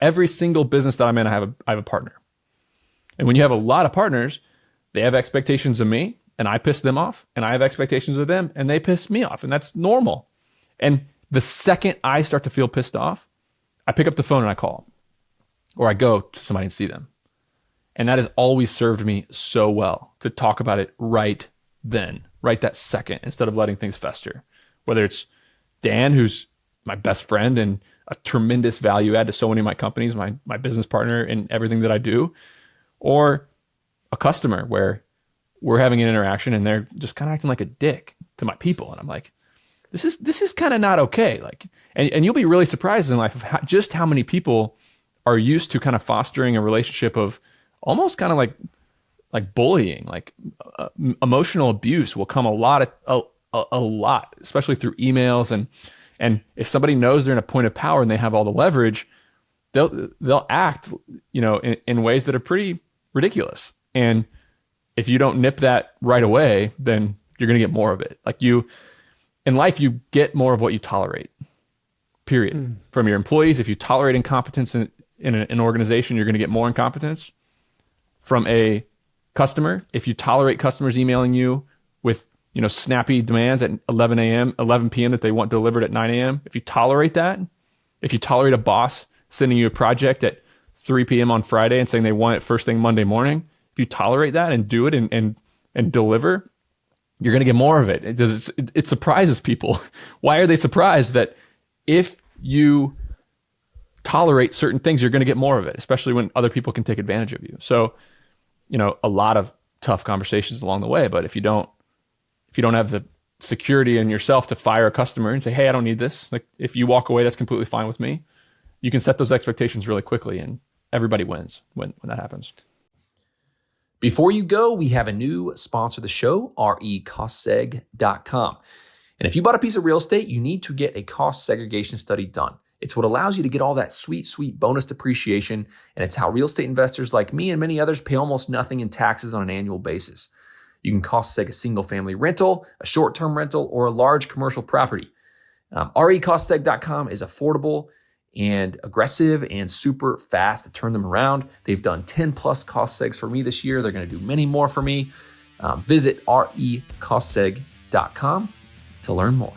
Every single business that I'm in, I have a partner. And when you have a lot of partners, they have expectations of me and I piss them off, and I have expectations of them and they piss me off, and that's normal. And the second I start to feel pissed off, I pick up the phone and I call, or I go to somebody and see them. And that has always served me so well, to talk about it right then, right that second, instead of letting things fester. Whether it's Dan, who's my best friend and a tremendous value add to so many of my companies, my business partner in everything that I do, or a customer where we're having an interaction and they're just kind of acting like a dick to my people. And I'm like, this is kind of not okay. Like, and you'll be really surprised in life of just how many people are used to kind of fostering a relationship of almost kind of like bullying, like emotional abuse will come a lot, especially through emails. And if somebody knows they're in a point of power and they have all the leverage, they'll act, in ways that are pretty ridiculous. And if you don't nip that right away, then you're going to get more of it. Like in life, you get more of what you tolerate, period. From your employees. If you tolerate incompetence in an organization, you're going to get more incompetence. From a customer, if you tolerate customers emailing you with, snappy demands at 11 p.m. that they want delivered at 9 a.m., if you tolerate that, if you tolerate a boss sending you a project at 3 p.m. on Friday and saying they want it first thing Monday morning, if you tolerate that and do it and deliver, you're going to get more of it. It surprises people. Why are they surprised that if you tolerate certain things, you're going to get more of it, especially when other people can take advantage of you? So, a lot of tough conversations along the way, but if you don't have the security in yourself to fire a customer and say, hey, I don't need this. Like, if you walk away, that's completely fine with me. You can set those expectations really quickly, and everybody wins when that happens. Before you go, we have a new sponsor of the show, recostseg.com. And if you bought a piece of real estate, you need to get a cost segregation study done. It's what allows you to get all that sweet, sweet bonus depreciation, and it's how real estate investors like me and many others pay almost nothing in taxes on an annual basis. You can cost seg a single family rental, a short-term rental, or a large commercial property. recostseg.com is affordable and aggressive and super fast to turn them around. They've done 10 plus cost segs for me this year. They're going to do many more for me. Visit recostseg.com to learn more.